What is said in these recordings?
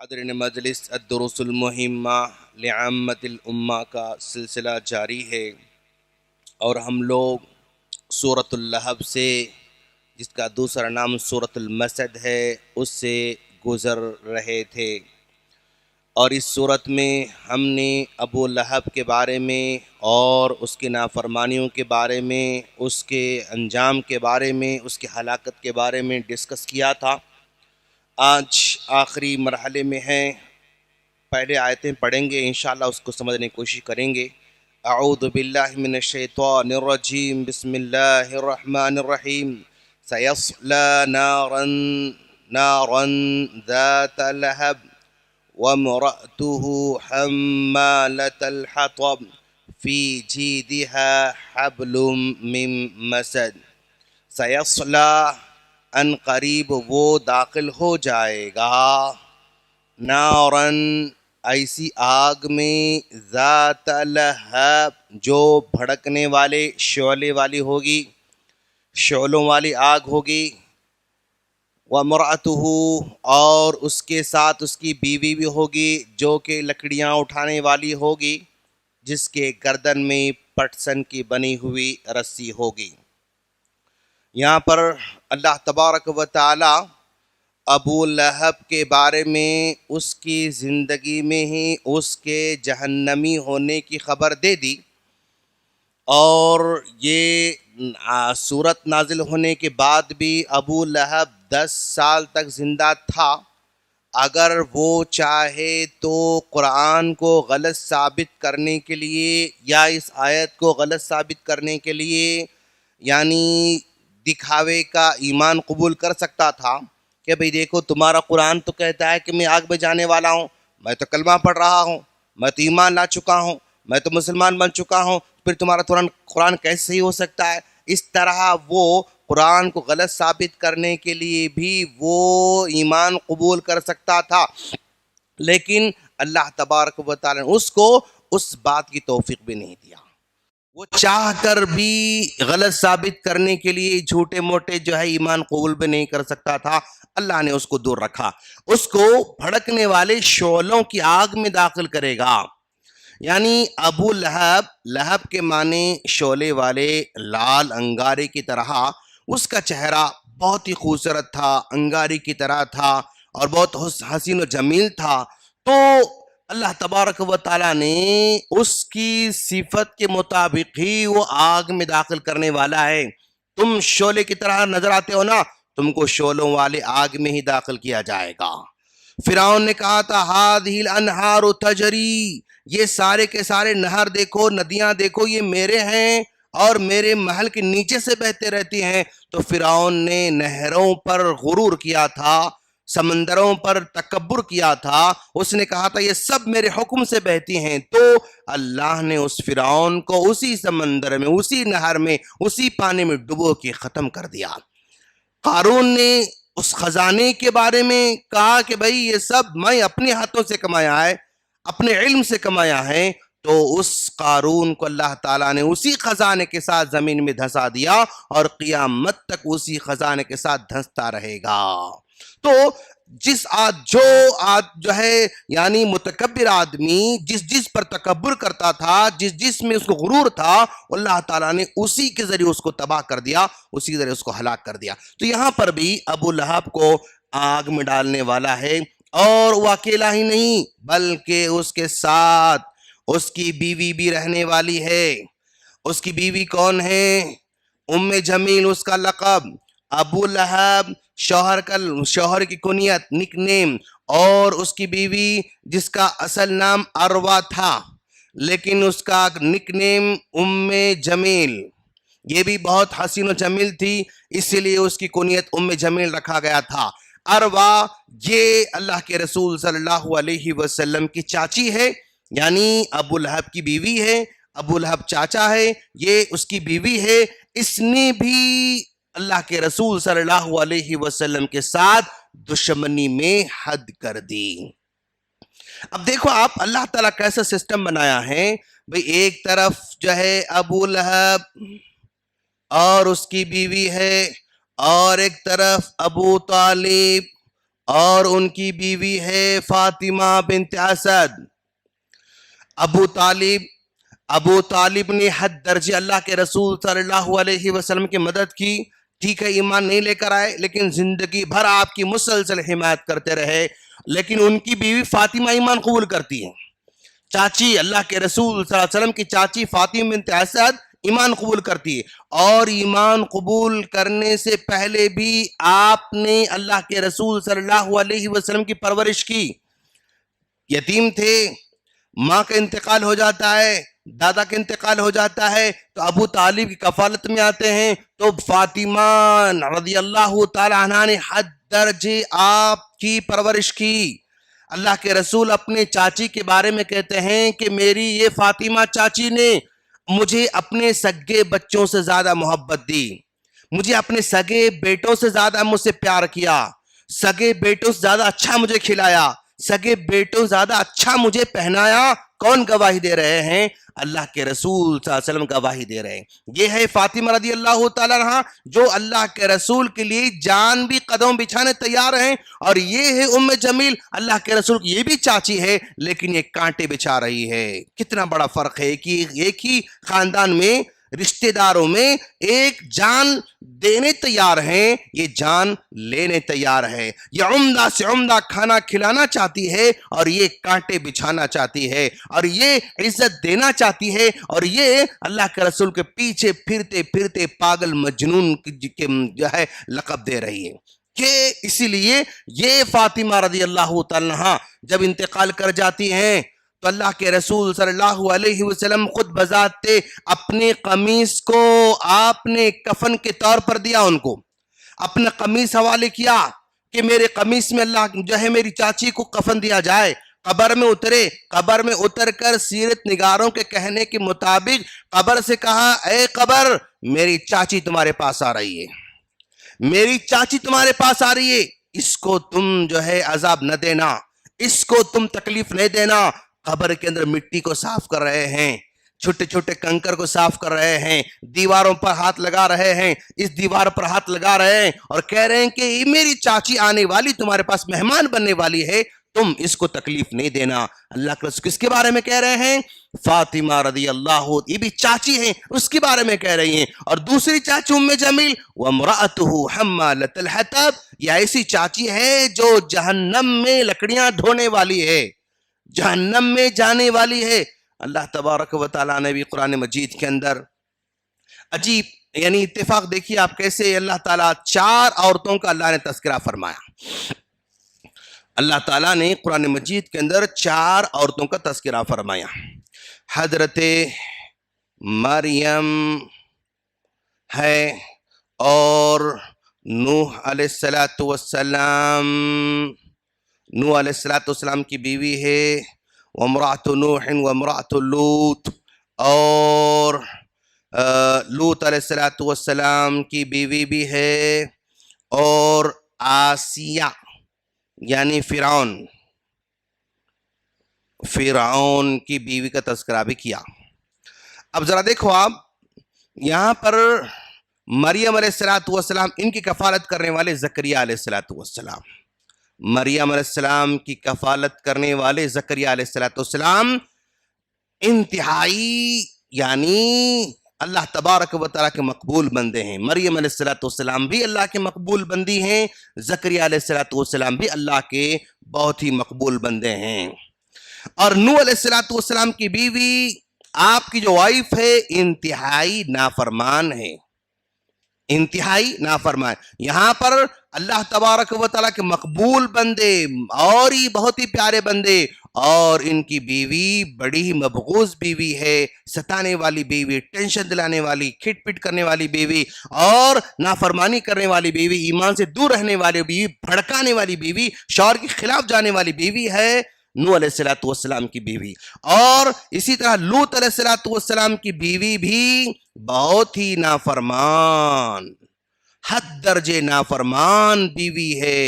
حاضرین مجلس الدروس المہمہ لعامت الامہ کا سلسلہ جاری ہے، اور ہم لوگ سورۃ اللہب سے، جس کا دوسرا نام سورۃ المسد ہے، اس سے گزر رہے تھے۔ اور اس صورت میں ہم نے ابو لہب کے بارے میں اور اس کی نافرمانیوں کے بارے میں، اس کے انجام کے بارے میں، اس کی ہلاکت کے بارے میں ڈسکس کیا تھا۔ آج آخری مرحلے میں ہیں، پہلے آیتیں پڑھیں گے، انشاءاللہ اس کو سمجھنے کی کوشش کریں گے۔ اعوذ باللہ من الشیطان الرجیم، بسم اللہ الرحمن الرحیم۔ سیصلی نارا ذات لہب وامرأته حمالة الحطب فی جیدها حبل من مسد۔ سیصلی، ان قریب وہ داخل ہو جائے گا، نارن، ایسی آگ میں، ذات لہب، جو بھڑکنے والے شعلے والی ہوگی، شعلوں والی آگ ہوگی، وَمُرْأَتُهُ، اور اس کے ساتھ اس کی بیوی بھی ہوگی، جو کہ لکڑیاں اٹھانے والی ہوگی، جس کے گردن میں پٹسن کی بنی ہوئی رسی ہوگی۔ یہاں پر اللہ تبارک و تعالی ابو لہب کے بارے میں اس کی زندگی میں ہی اس کے جہنمی ہونے کی خبر دے دی، اور یہ سورت نازل ہونے کے بعد بھی ابو لہب 10 سال تک زندہ تھا۔ اگر وہ چاہے تو قرآن کو غلط ثابت کرنے کے لیے یا اس آیت کو غلط ثابت کرنے کے لیے، یعنی دکھاوے کا ایمان قبول کر سکتا تھا کہ بھئی دیکھو تمہارا قرآن تو کہتا ہے کہ میں آگ میں جانے والا ہوں، میں تو کلمہ پڑھ رہا ہوں، میں تو ایمان لا چکا ہوں، میں تو مسلمان بن چکا ہوں، پھر تمہارا قرآن کیسے صحیح ہو سکتا ہے؟ اس طرح وہ قرآن کو غلط ثابت کرنے کے لیے بھی وہ ایمان قبول کر سکتا تھا، لیکن اللہ تبارک و تعالی نے اس کو اس بات کی توفیق بھی نہیں دیا۔ وہ چاہ کر بھی غلط ثابت کرنے کے لیے جھوٹے موٹے جو ہے ایمان قبول بھی نہیں کر سکتا تھا، اللہ نے اس کو دور رکھا، اس کو بھڑکنے والے شعلوں کی آگ میں داخل کرے گا۔ یعنی ابو لہب، لہب کے معنی شعلے والے، لال انگارے کی طرح، اس کا چہرہ بہت ہی خوبصورت تھا، انگاری کی طرح تھا، اور بہت حسین و جمیل تھا۔ تو اللہ تبارک و تعالیٰ نے اس کی صفت کے مطابق ہی وہ آگ میں داخل کرنے والا ہے۔ تم شعلے کی طرح نظر آتے ہو نا، تم کو شعلوں والے آگ میں ہی داخل کیا جائے گا۔ فرعون نے کہا تھا ہذہ الانہار تجری، یہ سارے کے سارے نہر دیکھو، ندیاں دیکھو، یہ میرے ہیں اور میرے محل کے نیچے سے بہتے رہتی ہیں۔ تو فرعون نے نہروں پر غرور کیا تھا، سمندروں پر تکبر کیا تھا، اس نے کہا تھا یہ سب میرے حکم سے بہتی ہیں۔ تو اللہ نے اس فرعون کو اسی سمندر میں، اسی نہر میں، اسی پانی میں ڈبو کے ختم کر دیا۔ قارون نے اس خزانے کے بارے میں کہا کہ بھئی یہ سب میں اپنے ہاتھوں سے کمایا ہے، اپنے علم سے کمایا ہے، تو اس قارون کو اللہ تعالیٰ نے اسی خزانے کے ساتھ زمین میں دھسا دیا، اور قیامت تک اسی خزانے کے ساتھ دھستا رہے گا۔ تو جو ہے یعنی متکبر آدمی جس پر تکبر کرتا تھا، جس میں اس کو غرور تھا، اللہ تعالیٰ نے اسی کے ذریعے اس کو تباہ کر دیا، اسی کے ذریعے اس کو ہلاک کر دیا۔ تو یہاں پر بھی ابو لہب کو آگ میں ڈالنے والا ہے، اور وہ اکیلا ہی نہیں بلکہ اس کے ساتھ اس کی بیوی بھی رہنے والی ہے۔ اس کی بیوی کون ہے؟ ام جمیل اس کا لقب، ابو لہب شوہر کی کنیت، نک نیم، اور اس کی بیوی جس کا اصل نام اروا تھا، لیکن اس کا نک نیم ام جمیل، یہ بھی بہت حسین و جمیل تھی، اس لیے اس کی کنیت ام جمیل رکھا گیا تھا۔ اروا یہ اللہ کے رسول صلی اللہ علیہ وسلم کی چاچی ہے، یعنی ابو لہب کی بیوی ہے، ابو لہب چاچا ہے، یہ اس کی بیوی ہے۔ اس نے بھی اللہ کے رسول صلی اللہ علیہ وسلم کے ساتھ دشمنی میں حد کر دی۔ اب دیکھو آپ اللہ تعالیٰ کیسا سسٹم بنایا ہے، بھئی ایک طرف جو ہے ابو لہب اور اس کی بیوی ہے، اور ایک طرف ابو طالب اور ان کی بیوی ہے فاطمہ بنت اسد۔ ابو طالب نے حد درجے اللہ کے رسول صلی اللہ علیہ وسلم کی مدد کی، ٹھیک ہے ایمان نہیں لے کر آئے لیکن زندگی بھر آپ کی مسلسل حمایت کرتے رہے، لیکن ان کی بیوی فاطمہ ایمان قبول کرتی ہے۔ چاچی اللہ کے رسول صلی اللہ علیہ وسلم کی چاچی فاطمہ بنت اسد ایمان قبول کرتی ہے، اور ایمان قبول کرنے سے پہلے بھی آپ نے اللہ کے رسول صلی اللہ علیہ وسلم کی پرورش کی۔ یتیم تھے، ماں کا انتقال ہو جاتا ہے، دادا کا انتقال ہو جاتا ہے تو ابو طالب کی کفالت میں آتے ہیں، تو فاطمہ رضی اللہ تعالی عنہ نے حد درجے آپ کی پرورش کی۔ اللہ کے رسول اپنے چاچی کے بارے میں کہتے ہیں کہ میری یہ فاطمہ چاچی نے مجھے اپنے سگے بچوں سے زیادہ محبت دی، مجھے اپنے سگے بیٹوں سے زیادہ مجھ سے پیار کیا، سگے بیٹوں سے زیادہ اچھا مجھے کھلایا، سگے بیٹوں سے زیادہ اچھا مجھے پہنایا۔ کون گواہی دے رہے ہیں؟ اللہ کے رسول صلی اللہ علیہ وسلم گواہی دے رہے ہیں۔ یہ ہے فاطمہ رضی اللہ تعالیٰ عنہ جو اللہ کے رسول کے لیے جان بھی قدم بچھانے تیار ہیں، اور یہ ہے ام جمیل، اللہ کے رسول کی یہ بھی چاچی ہے لیکن یہ کانٹے بچھا رہی ہے۔ کتنا بڑا فرق ہے کہ ایک ہی خاندان میں رشتہ داروں میں ایک جان دینے تیار ہیں، یہ جان لینے تیار ہے۔ یہ عمدہ سے عمدہ کھانا کھلانا چاہتی ہے اور یہ کانٹے بچھانا چاہتی ہے، اور یہ عزت دینا چاہتی ہے، اور یہ اللہ کے رسول کے پیچھے پھرتے پھرتے پاگل مجنون جو ہے لقب دے رہی ہے۔ کہ اسی لیے یہ فاطمہ رضی اللہ تعالیٰ عنہا جب انتقال کر جاتی ہیں تو اللہ کے رسول صلی اللہ علیہ وسلم خود بذات اپنے قمیص کو آپ نے کفن کے طور پر دیا، ان کو اپنا قمیص حوالے کیا کہ میرے قمیص میں اللہ جو ہے میری چاچی کو کفن دیا جائے۔ قبر میں اترے، قبر میں اتر کر سیرت نگاروں کے کہنے کے مطابق قبر سے کہا اے قبر میری چاچی تمہارے پاس آ رہی ہے، میری چاچی تمہارے پاس آ رہی ہے، اس کو تم جو ہے عذاب نہ دینا، اس کو تم تکلیف نہیں دینا۔ قبر کے اندر مٹی کو صاف کر رہے ہیں، چھوٹے چھوٹے کنکر کو صاف کر رہے ہیں، دیواروں پر ہاتھ لگا رہے ہیں، اس دیوار پر ہاتھ لگا رہے ہیں اور کہہ رہے ہیں کہ یہ میری چاچی آنے والی تمہارے پاس مہمان بننے والی ہے، تم اس کو تکلیف نہیں دینا۔ اللہ کے رسول کس کے بارے میں کہہ رہے ہیں؟ فاطمہ رضی اللہ، یہ بھی چاچی ہیں، اس کے بارے میں کہہ رہی ہیں۔ اور دوسری چاچی ام جمیل وامرأته حمالۃ الحطب، یہ ایسی چاچی ہے جو جہنم میں لکڑیاں ڈھونے والی ہے، جہنم میں جانے والی ہے۔ اللہ تبارک و تعالیٰ نے بھی قرآن مجید کے اندر عجیب یعنی اتفاق دیکھیے آپ کیسے اللہ تعالیٰ 4 عورتوں کا اللہ نے تذکرہ فرمایا۔ اللہ تعالیٰ نے قرآن مجید کے اندر 4 عورتوں کا تذکرہ فرمایا۔ حضرت مریم ہے، اور نوح علیہ السلام، نوح علیہ السلام کی بیوی ہے، وامرأۃ نوح وامرأۃ لوط، اور لوط علیہ السلام کی بیوی بھی ہے، اور آسیہ یعنی فرعون کی بیوی کا تذکرہ بھی کیا۔ اب ذرا دیکھو آپ یہاں پر مریم علیہ السلام ان کی کفالت کرنے والے زکریا علیہ السلام، مریم علیہ السلام کی کفالت کرنے والے زکریا علیہ السلام انتہائی یعنی اللہ تبارک و تعالیٰ کے مقبول بندے ہیں۔ مریم علیہ السلام بھی اللہ کے مقبول بندی ہیں، زکریا علیہ السلام بھی اللہ کے بہت ہی مقبول بندے ہیں۔ اور نوح علیہ السلام کی بیوی آپ کی جو وائف ہے انتہائی نافرمان ہے، انتہائی نافرمان۔ یہاں پر اللہ تبارک و تعالیٰ کے مقبول بندے اور ہی بہت ہی پیارے بندے، اور ان کی بیوی بڑی ہی مبغوض بیوی ہے، ستانے والی بیوی، ٹینشن دلانے والی، کھٹ پٹ کرنے والی بیوی، اور نافرمانی کرنے والی بیوی، ایمان سے دور رہنے والی بیوی، بھڑکانے والی بیوی، شوہر کے خلاف جانے والی بیوی ہے نوح علیہ السلام کی بیوی۔ اور اسی طرح لوط علیہ السلام کی بیوی بھی بہت ہی نافرمان، حد درجے نافرمان بیوی ہے۔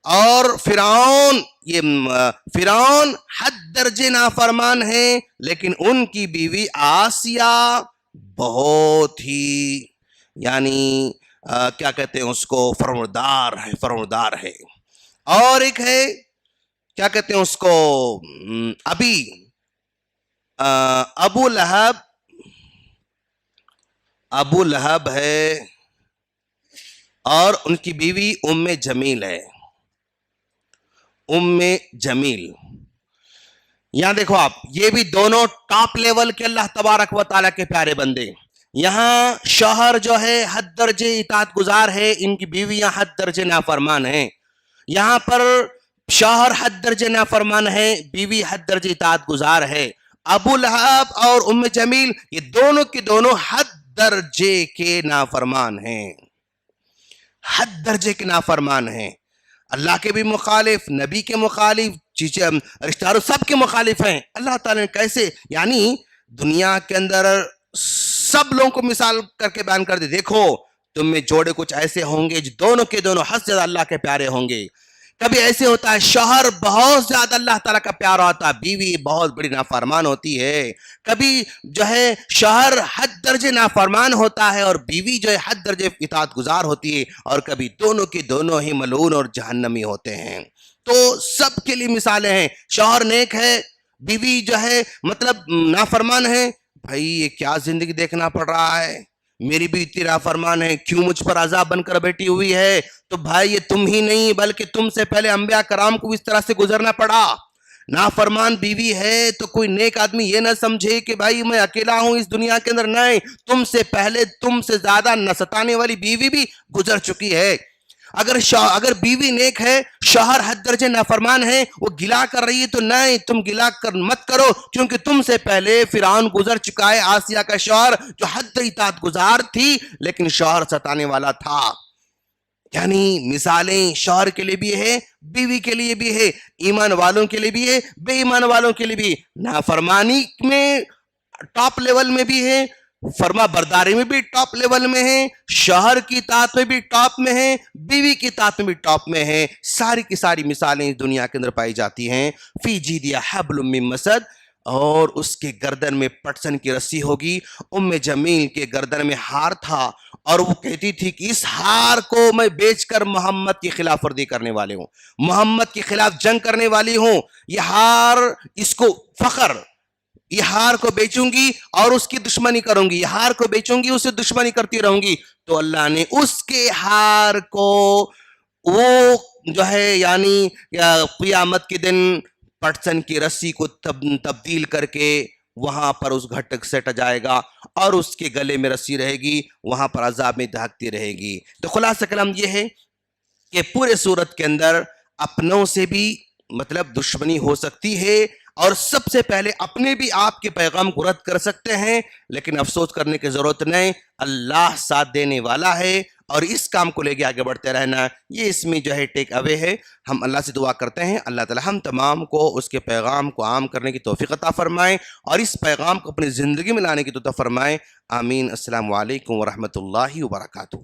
اور فرعون حد درجے نافرمان ہے، لیکن ان کی بیوی آسیہ بہت ہی یعنی کیا کہتے ہیں اس کو، فرماندار ہے۔ اور ایک ہے کیا کہتے ہیں اس کو ابھی ابو لہب ہے اور ان کی بیوی ام جمیل ہے. ام جمیل یہاں دیکھو آپ، یہ بھی دونوں ٹاپ لیول کے اللہ تبارک و تعالیٰ کے پیارے بندے. یہاں شوہر جو ہے حد درجے اطاعت گزار ہے، ان کی بیویاں حد درجے نافرمان ہیں. یہاں پر شوہر حد درجے نافرمان ہے، بیوی حد درجے اطاعت گزار ہے. ابو لہب اور ام جمیل یہ دونوں کے دونوں حد درجے کے نافرمان ہیں، حد درجے کے نافرمان ہیں. اللہ کے بھی مخالف، نبی کے مخالف، رشتہ داروں سب کے مخالف ہیں. اللہ تعالیٰ نے کیسے، یعنی دنیا کے اندر سب لوگوں کو مثال کر کے بیان کر دے. دیکھو تم میں جوڑے کچھ ایسے ہوں گے جو دونوں کے دونوں حد سے زیادہ اللہ کے پیارے ہوں گے. کبھی ایسے ہوتا ہے شوہر بہت زیادہ اللہ تعالیٰ کا پیارا ہوتا ہے، بیوی بہت بڑی نافرمان ہوتی ہے. کبھی جو ہے شوہر حد درجے نافرمان ہوتا ہے اور بیوی جو ہے حد درجے اطاعت گزار ہوتی ہے، اور کبھی دونوں کے دونوں ہی ملعون اور جہنمی ہوتے ہیں. تو سب کے لیے مثالیں ہیں. شوہر نیک ہے، بیوی جو ہے مطلب نافرمان ہے. بھائی یہ کیا زندگی دیکھنا پڑ رہا ہے، میری بھی اتنی نافرمان ہے، کیوں مجھ پر عذاب بن کر بیٹھی ہوئی ہے؟ تو بھائی یہ تم ہی نہیں بلکہ تم سے پہلے انبیاء کرام کو اس طرح سے گزرنا پڑا. نافرمان بیوی ہے تو کوئی نیک آدمی یہ نہ سمجھے کہ بھائی میں اکیلا ہوں اس دنیا کے اندر. نہیں، تم سے پہلے تم سے زیادہ ستانے والی بیوی بھی گزر چکی ہے. اگر بیوی نیک ہے، شوہر حد درجے نافرمان ہے، وہ گلا کر رہی ہے تو نہیں، تم گلا مت کرو، کیونکہ تم سے پہلے فرعون گزر چکا ہے، آسیہ کا شوہر جو حد اطاعت گزار تھی لیکن شوہر ستانے والا تھا. یعنی مثالیں شوہر کے لیے بھی ہے، بیوی کے لیے بھی ہے، ایمان والوں کے لیے بھی ہے، بے ایمان والوں کے لیے بھی. نافرمانی میں ٹاپ لیول میں بھی ہے، فرما برداری میں بھی ٹاپ لیول میں ہے، شوہر کی اطاعت میں بھی ٹاپ میں ہے، بیوی کی اطاعت میں بھی ٹاپ میں ہے. ساری کی ساری مثالیں اس دنیا کے اندر پائی جاتی ہیں. فی جیدہا حبل من مسد، اور اس کے گردن میں پٹسن کی رسی ہوگی. ام جمیل کے گردن میں ہار تھا اور وہ کہتی تھی کہ اس ہار کو میں بیچ کر محمد کی خلاف ورزی کرنے والے ہوں، محمد کے خلاف جنگ کرنے والی ہوں. یہ ہار، اس کو فخر، یہ ہار کو بیچوں گی اور اس کی دشمنی کروں گی، یہ ہار کو بیچوں گی اسے دشمنی کرتی رہوں گی. تو اللہ نے اس کے ہار کو وہ جو ہے یعنی قیامت کے دن پٹسن کی رسی کو تبدیل کر کے وہاں پر اس گھٹک سیٹ جائے گا اور اس کے گلے میں رسی رہے گی، وہاں پر عذاب میں دھاکتی رہے گی. تو خلاصہ کلام یہ ہے کہ پورے صورت کے اندر اپنوں سے بھی مطلب دشمنی ہو سکتی ہے، اور سب سے پہلے اپنے بھی آپ کے پیغام کو رد کر سکتے ہیں، لیکن افسوس کرنے کی ضرورت نہیں، اللہ ساتھ دینے والا ہے. اور اس کام کو لے کے آگے بڑھتے رہنا، یہ اس میں جو ہے ٹیک اوے ہے. ہم اللہ سے دعا کرتے ہیں اللہ تعالی ہم تمام کو اس کے پیغام کو عام کرنے کی توفیق عطا فرمائیں اور اس پیغام کو اپنی زندگی میں لانے کی توفیق فرمائیں. آمین. السلام علیکم ورحمۃ اللہ وبرکاتہ.